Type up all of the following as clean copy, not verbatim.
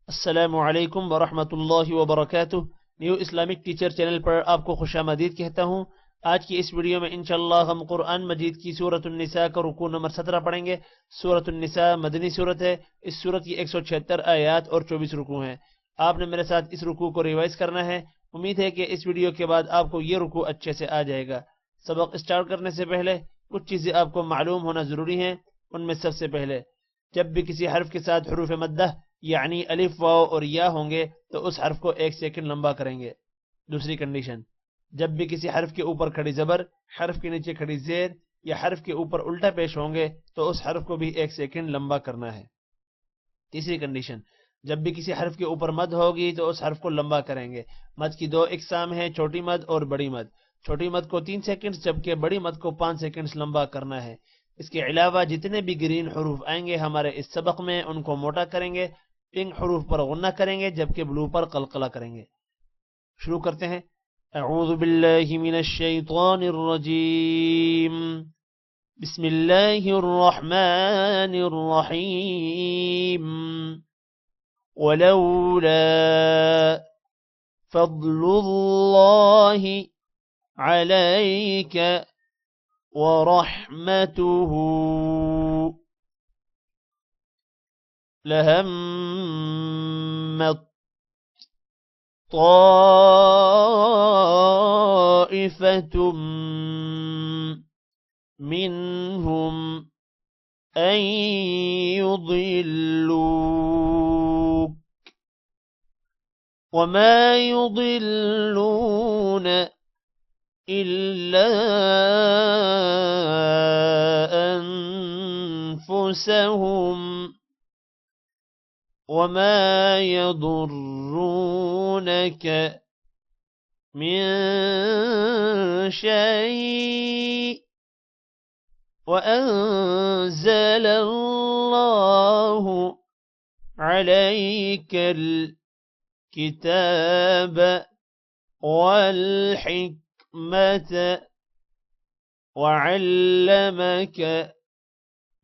अस्सलामुअलैकुम वरहमतुल्लाहि वबरकातुह। न्यू इस्लामिक टीचर चैनल पर आपको खुशामदीद कहता हूँ। आज की इस वीडियो में इंशाअल्लाह हम कुरान मजीद की सूरत उन्निसा का रुकू नंबर 17 पढ़ेंगे। सूरत उन्निसा मदनी सूरत है। इस सूरत की 176 आयात और 24 रुकू हैं। आपने मेरे साथ इस रुकू को रिवाइज करना है। उम्मीद है कि इस वीडियो के बाद आपको ये रुकू अच्छे से आ जाएगा। सबक स्टार्ट करने से पहले कुछ चीज़ें आपको मालूम होना ज़रूरी है। उनमें सबसे पहले, जब भी किसी हर्फ के साथ हरूफ मद्दा यानी अलिफ वाव और या होंगे तो उस हर्फ को 1 सेकंड लंबा करेंगे। दूसरी कंडीशन, जब भी किसी हर्फ के ऊपर खड़ी जबर, हर्फ के नीचे खड़ी जेर या हर्फ के ऊपर उल्टा पेश होंगे तो उस हर्फ को भी 1 सेकंड लंबा करना है। तीसरी कंडीशन, जब भी किसी हर्फ के ऊपर मद होगी तो उस हर्फ को लंबा करेंगे। मद की दो इकसाम है, छोटी मद और बड़ी मद। छोटी मद को 3 सेकंड जबकि बड़ी मद को 5 सेकंड लंबा करना है। इसके अलावा जितने भी ग्रीन हरूफ आएंगे हमारे इस सबक में उनको मोटा करेंगे। पिंक हरूफ पर गुन्ना करेंगे जबकि ब्लू पर कलकला करेंगे। शुरू करते हैं। अऊज़ु बिल्लाहि मिनश शैतानिर रजीम। बिस्मिल्लाहिर रहमानिर रहीम। वलौला फद्लुल्लाहि अलैका वरहमतुहु लहम्मत طائفة منهم أن يضلوك وما يضلون إلا أنفسهم وما يضرونك من شيء وأنزل الله عليك الكتاب والحكمة وعلمك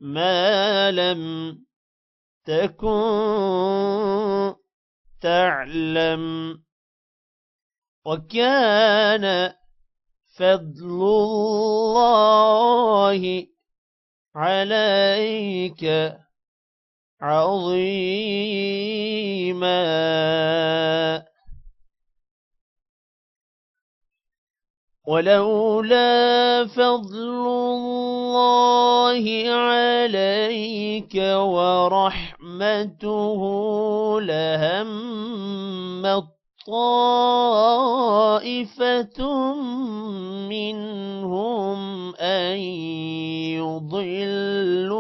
ما لم تكن تعلم وكان فضل الله عليك عظيما. ولولا فضل الله عليك ورحمته لهم طائفة منهم أن يضلوك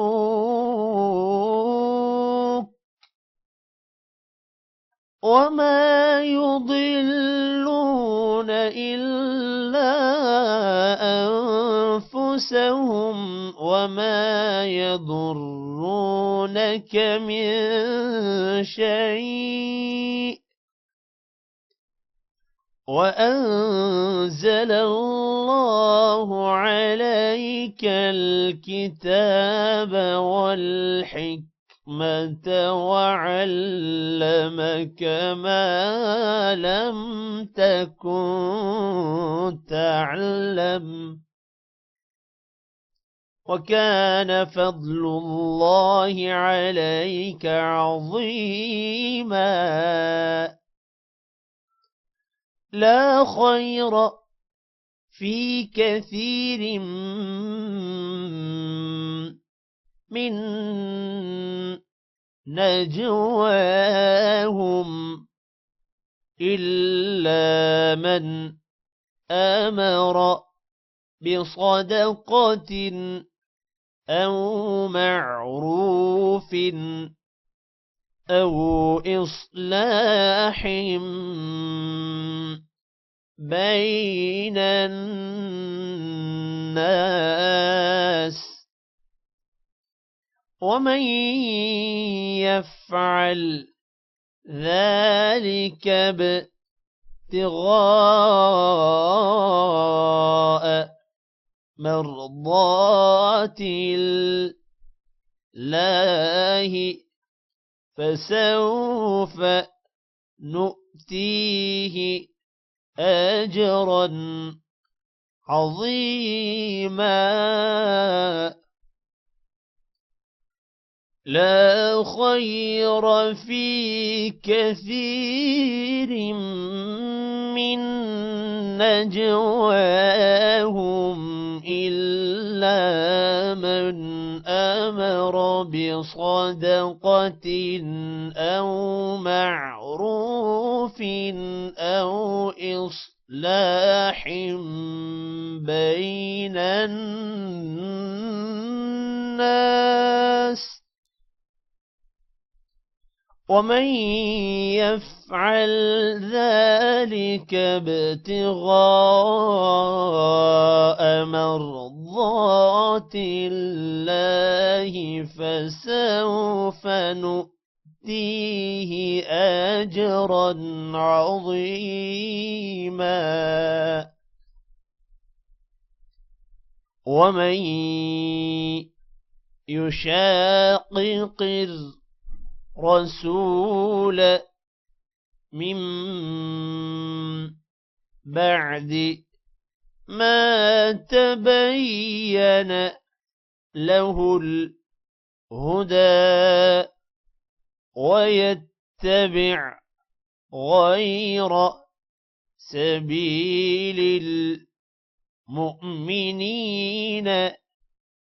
وما يضلون إلا أنفسهم وما يضرونك من شيء وأنزل الله عليك الكتاب والحكمة وعلمك ما لم تكن تعلم وكان فضل الله عليك عظيما. لا خير في كثير من نجواهم إلا من أمر بصدقة أو معروف أو إصلاح بين الناس ومن يفعل ذلك ابتغاء مرضات الله فسوف نؤتيه أجرا عظيما. لا خير في كثير من نجواهم إلا من أمر بصدقة أو معروف أو إصلاح بين الناس. ومن يفعل ذلك ابتغاء مرضات الله فسوف نؤتيه أجرا عظيما. ومن يشاقق الرسول من بعد ما تبين له الهدى ويتبع غير سبيل المؤمنين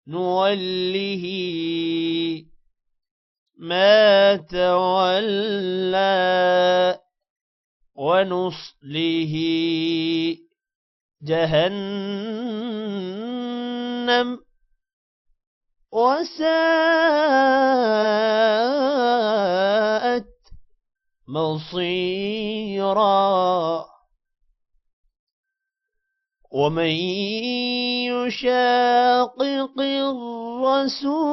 نوله ما تولى ونصله جهنم وساءت مصيرا. ومن يشاقق الرسول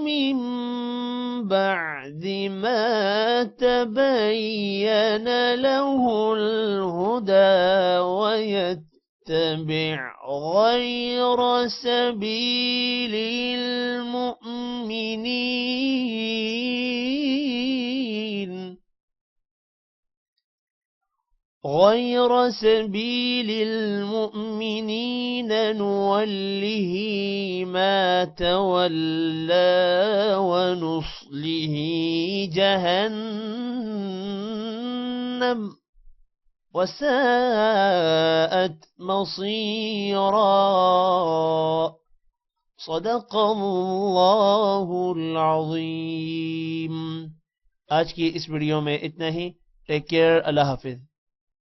من بعد ما تبين له الهدى ويتبع غير سبيل المؤمنين نوله ما تولى ونصله جهنم وساءت مصيرا. صدق الله العظيم. आज की इस वीडियो में इतना ही. Take care. अल्लाह हाफिज.